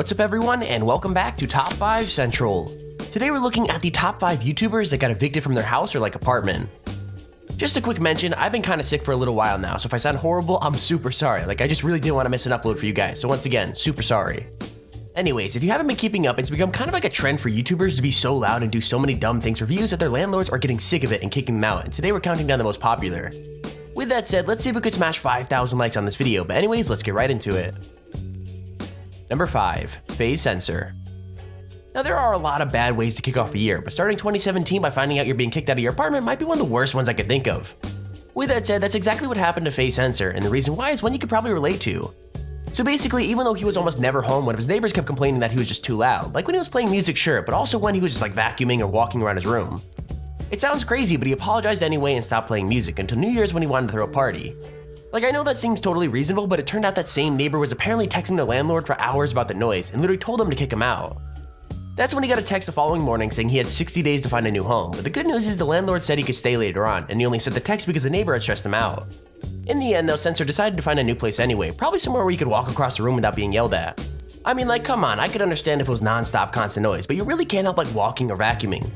What's up everyone, and welcome back to Top 5 Central. Today we're looking at the top 5 YouTubers that got evicted from their house or apartment. Just a quick mention, I've been kinda sick for a little while now, so if I sound horrible, I'm super sorry. I just really didn't want to miss an upload for you guys, so once again, super sorry. Anyways, if you haven't been keeping up, it's become kind of like a trend for YouTubers to be so loud and do so many dumb things for views that their landlords are getting sick of it and kicking them out, and today we're counting down the most popular. With that said, let's see if we could smash 5,000 likes on this video, but anyways, let's get right into it. Number 5, Phase Censor. Now there are a lot of bad ways to kick off a year, but starting 2017 by finding out you're being kicked out of your apartment might be one of the worst ones I could think of. With that said, that's exactly what happened to Phase Censor, and the reason why is one you could probably relate to. So basically, even though he was almost never home, one of his neighbors kept complaining that he was just too loud, like when he was playing music, sure, but also when he was just vacuuming or walking around his room. It sounds crazy, but he apologized anyway and stopped playing music until New Year's when he wanted to throw a party. I know that seems totally reasonable, but it turned out that same neighbor was apparently texting the landlord for hours about the noise and literally told him to kick him out. That's when he got a text the following morning saying he had 60 days to find a new home, but the good news is the landlord said he could stay later on, and he only sent the text because the neighbor had stressed him out. In the end though, Censor decided to find a new place anyway, probably somewhere where he could walk across the room without being yelled at. Come on, I could understand if it was non-stop constant noise, but you really can't help walking or vacuuming.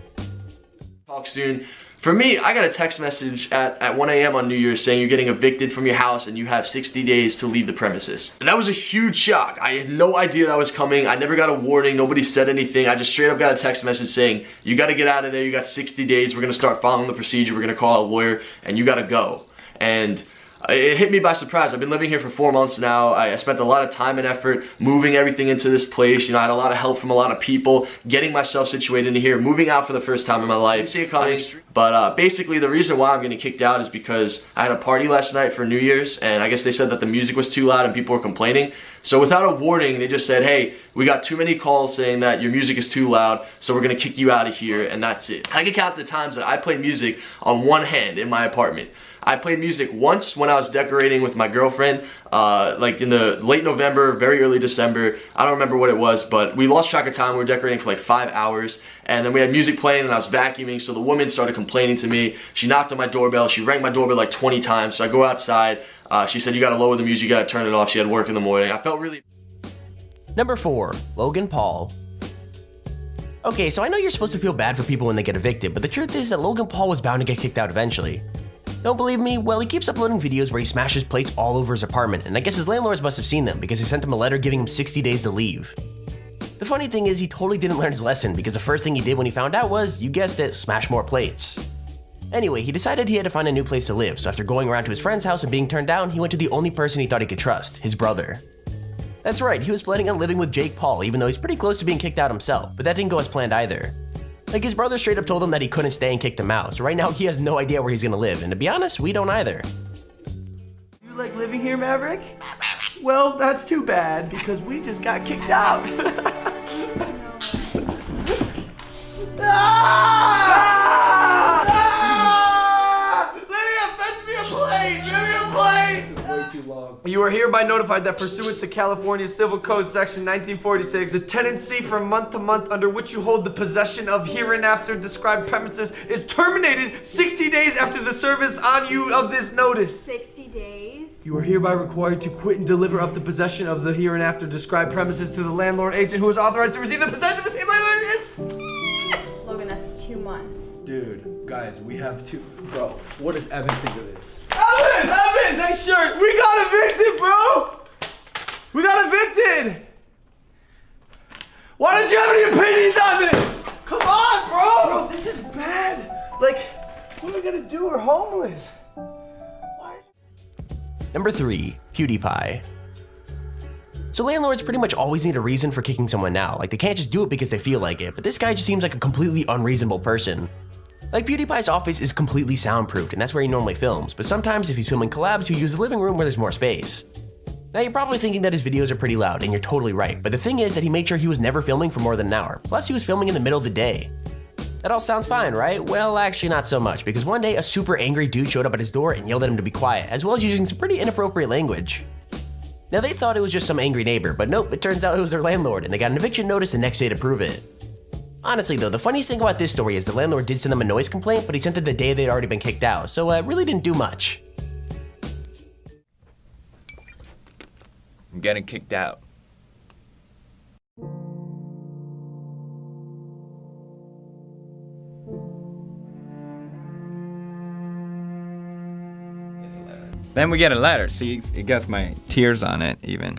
Talk soon. For me, I got a text message at 1 a.m. on New Year's saying you're getting evicted from your house and you have 60 days to leave the premises. And that was a huge shock. I had no idea that was coming. I never got a warning. Nobody said anything. I just straight up got a text message saying, you got to get out of there. You got 60 days. We're going to start following the procedure. We're going to call a lawyer and you got to go. And it hit me by surprise. I've been living here for 4 months now. I spent a lot of time and effort moving everything into this place. I had a lot of help from a lot of people, getting myself situated into here, moving out for the first time in my life. See it coming. But basically the reason why I'm getting kicked out is because I had a party last night for New Year's, and I guess they said that the music was too loud and people were complaining. So without a warning, they just said, hey, we got too many calls saying that your music is too loud, so we're gonna kick you out of here, and that's it. I can count the times that I played music on one hand in my apartment. I played music once when I was decorating with my girlfriend, in the late November, very early December. I don't remember what it was, but we lost track of time. We were decorating for 5 hours, and then we had music playing and I was vacuuming, so the woman started complaining to me. She knocked on my doorbell. She rang my doorbell 20 times, so I go outside. She said, you gotta lower the music, you gotta turn it off. She had work in the morning. I felt really... Number 4, Logan Paul. Okay, so I know you're supposed to feel bad for people when they get evicted, but the truth is that Logan Paul was bound to get kicked out eventually. Don't believe me? Well, he keeps uploading videos where he smashes plates all over his apartment, and I guess his landlords must have seen them because he sent him a letter giving him 60 days to leave. The funny thing is he totally didn't learn his lesson because the first thing he did when he found out was, you guessed it, smash more plates. Anyway, he decided he had to find a new place to live, so after going around to his friend's house and being turned down, he went to the only person he thought he could trust, his brother. That's right, he was planning on living with Jake Paul, even though he's pretty close to being kicked out himself, but that didn't go as planned either. His brother straight up told him that he couldn't stay and kicked him out, so right now he has no idea where he's gonna live, and to be honest, we don't either. You like living here, Maverick? Well, that's too bad, because we just got kicked out. Lydia, fetch me a plate! Give me a plate! Way too long. You are hereby notified that pursuant to California Civil Code Section 1946, the tenancy from month to month under which you hold the possession of hereinafter described premises is terminated 60 days after the service on you of this notice. 60 days? You are hereby required to quit and deliver up the possession of the hereinafter described premises to the landlord agent who is authorized to receive the possession of the same landlord is. Logan, that's 2 months. Dude, guys, we have to. Bro, what does Evan think of this? Evan! Nice shirt! We got evicted, bro! We got evicted! Why don't you have any opinions on this? Come on, bro! Bro, this is bad. What are we gonna do? We're homeless. Number 3, Pewdiepie. So landlords pretty much always need a reason for kicking someone out, they can't just do it because they feel like it, but this guy just seems like a completely unreasonable person. Pewdiepie's office is completely soundproofed, and that's where he normally films, but sometimes if he's filming collabs, he'll use the living room where there's more space. Now you're probably thinking that his videos are pretty loud, and you're totally right, but the thing is that he made sure he was never filming for more than an hour, plus he was filming in the middle of the day. That all sounds fine, right? Well, actually not so much, because one day a super angry dude showed up at his door and yelled at him to be quiet, as well as using some pretty inappropriate language. Now they thought it was just some angry neighbor, but nope, it turns out it was their landlord, and they got an eviction notice the next day to prove it. Honestly though, the funniest thing about this story is the landlord did send them a noise complaint, but he sent it the day they'd already been kicked out, so it really didn't do much. I'm getting kicked out. Then we get a letter. See, it gets my tears on it even.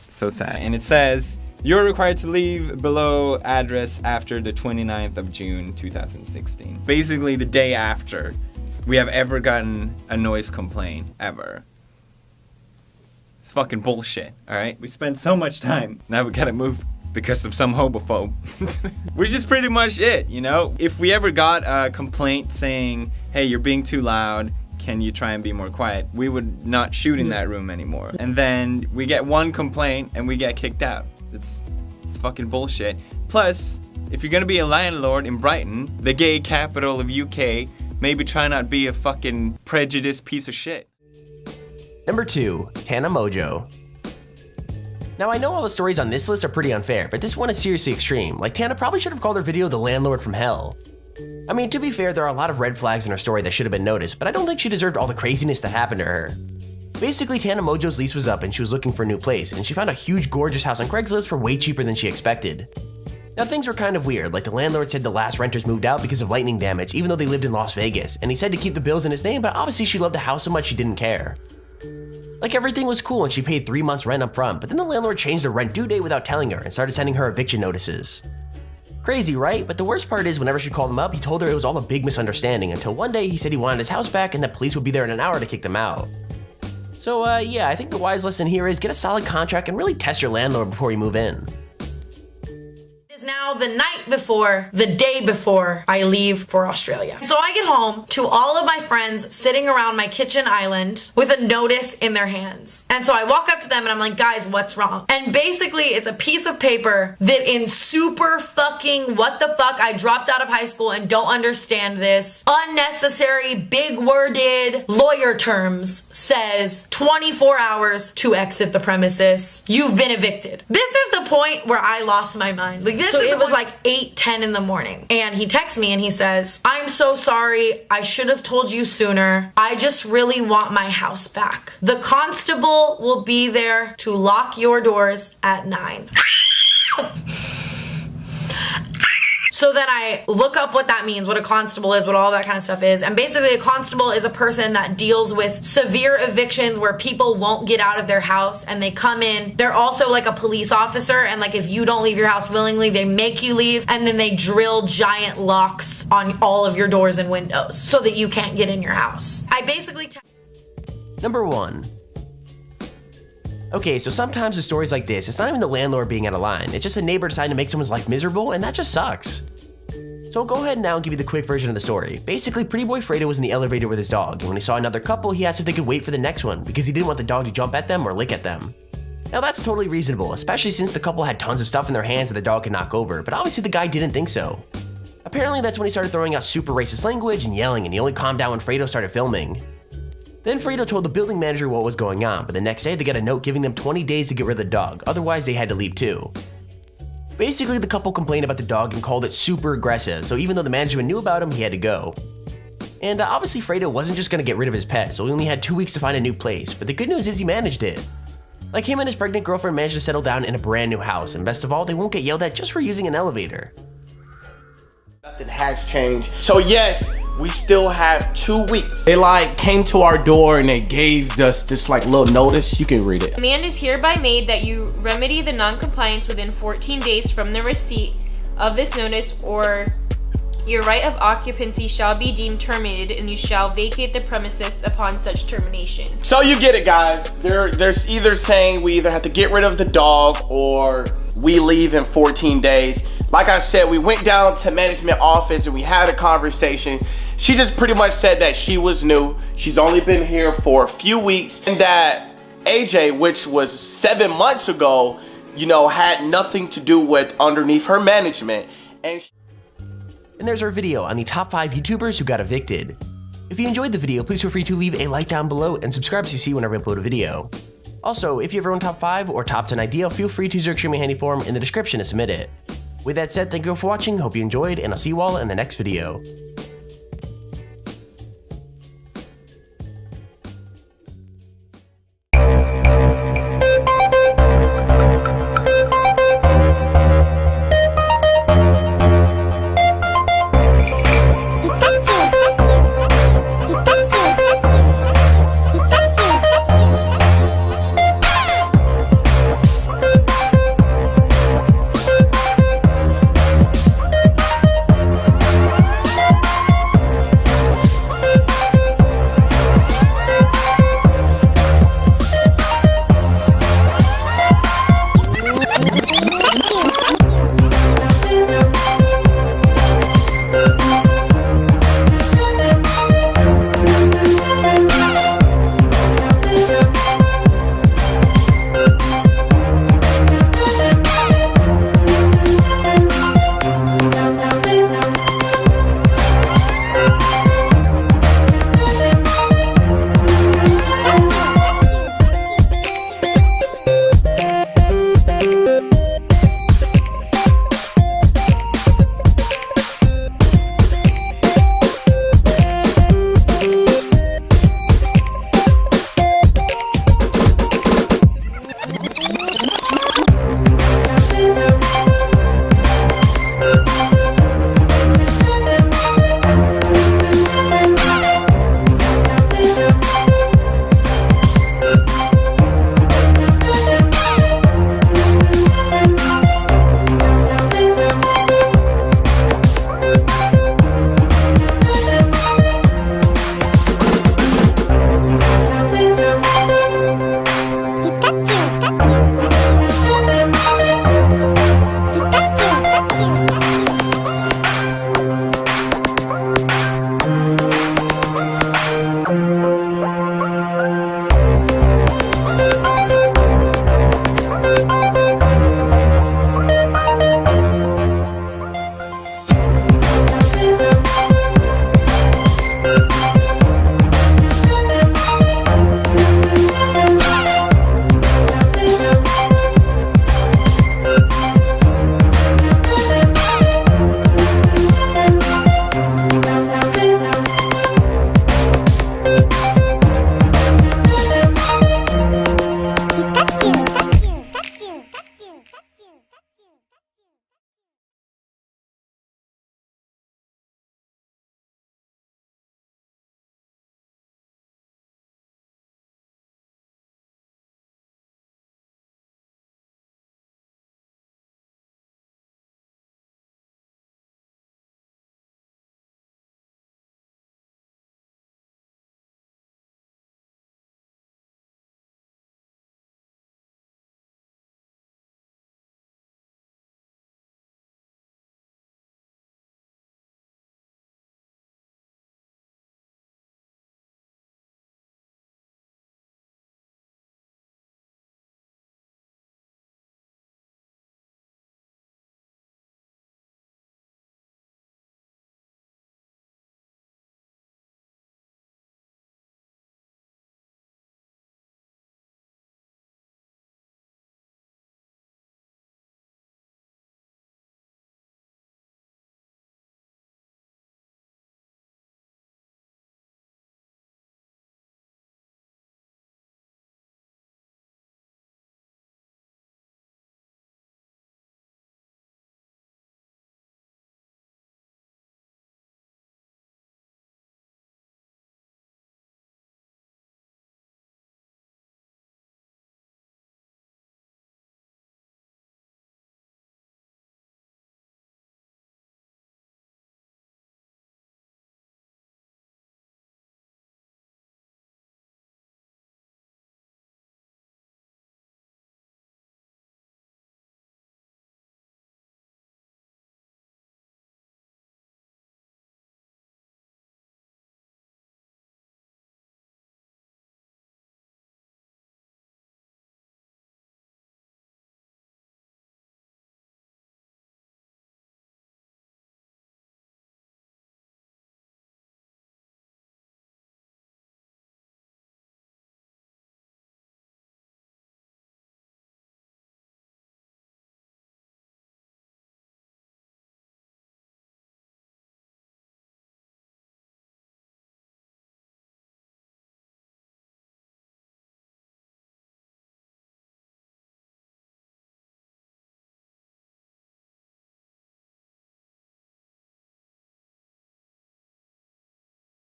So sad. And it says, you're required to leave below address after the 29th of June, 2016. Basically the day after we have ever gotten a noise complaint, ever. It's fucking bullshit, alright? We spent so much time, now we gotta move because of some homophobe. Which is pretty much it, you know? If we ever got a complaint saying, hey, you're being too loud, can you try and be more quiet? We would not shoot in that room anymore. And then we get one complaint and we get kicked out. It's fucking bullshit. Plus, if you're gonna be a landlord in Brighton, the gay capital of UK, maybe try not be a fucking prejudiced piece of shit. Number 2, Tana Mojo. Now I know all the stories on this list are pretty unfair, but this one is seriously extreme. Like, Tana probably should have called her video The Landlord from Hell. I mean, to be fair, there are a lot of red flags in her story that should have been noticed, but I don't think she deserved all the craziness that happened to her. Basically, Tana Mojo's lease was up and she was looking for a new place, and she found a huge gorgeous house on Craigslist for way cheaper than she expected. Now things were kind of weird, like the landlord said the last renters moved out because of lightning damage even though they lived in Las Vegas, and he said to keep the bills in his name, but obviously she loved the house so much she didn't care. Like, everything was cool and she paid 3 months rent up front, but then the landlord changed the rent due date without telling her and started sending her eviction notices. Crazy, right? But the worst part is whenever she called him up, he told her it was all a big misunderstanding until one day he said he wanted his house back and that police would be there in an hour to kick them out. So yeah, I think the wise lesson here is get a solid contract and really test your landlord before you move in. It's now the night before, the day before I leave for Australia. So I get home to all of my friends sitting around my kitchen island with a notice in their hands. And so I walk up to them and I'm like, guys, what's wrong? And basically it's a piece of paper that in super fucking what the fuck, I dropped out of high school and don't understand this, unnecessary, big worded lawyer terms says 24 hours to exit the premises. You've been evicted. This is the point where I lost my mind. Like, so it was like 8:10 in the morning and he texts me and he says, I'm so sorry, I should have told you sooner. I just really want my house back. The constable will be there to lock your doors at 9. So then I look up what that means, what a constable is, what all that kind of stuff is. And basically a constable is a person that deals with severe evictions where people won't get out of their house and they come in. They're also like a police officer, and like if you don't leave your house willingly, they make you leave, and then they drill giant locks on all of your doors and windows so that you can't get in your house. I basically Number 1. Okay, so sometimes with stories like this, it's not even the landlord being out of line, it's just a neighbor deciding to make someone's life miserable, and that just sucks. So I'll go ahead now and give you the quick version of the story. Basically, Pretty Boy Fredo was in the elevator with his dog, and when he saw another couple, he asked if they could wait for the next one, because he didn't want the dog to jump at them or lick at them. Now that's totally reasonable, especially since the couple had tons of stuff in their hands that the dog could knock over, but obviously the guy didn't think so. Apparently that's when he started throwing out super racist language and yelling, and he only calmed down when Fredo started filming. Then Fredo told the building manager what was going on, but the next day they got a note giving them 20 days to get rid of the dog, otherwise they had to leave too. Basically, the couple complained about the dog and called it super aggressive, so even though the management knew about him, he had to go. And obviously Fredo wasn't just gonna get rid of his pet, so he only had 2 weeks to find a new place, but the good news is he managed it. Like, him and his pregnant girlfriend managed to settle down in a brand new house, and best of all, they won't get yelled at just for using an elevator. Nothing has changed. So yes, we still have 2 weeks. They like came to our door and they gave us this like little notice. You can read it. Command is hereby made that you remedy the non-compliance within 14 days from the receipt of this notice, or your right of occupancy shall be deemed terminated and you shall vacate the premises upon such termination. So you get it, guys. There's either saying we either have to get rid of the dog or we leave in 14 days. Like I said, we went down to management office and we had a conversation. She just pretty much said that she was new. She's only been here for a few weeks, and that AJ, which was 7 months ago, you know, had nothing to do with underneath her management. And there's our video on the top 5 YouTubers who got evicted. If you enjoyed the video, please feel free to leave a like down below and subscribe so you see whenever I upload a video. Also, if you have your own top 5 or top 10 idea, feel free to use our extremely handy form in the description to submit it. With that said, thank you all for watching, hope you enjoyed, and I'll see you all in the next video.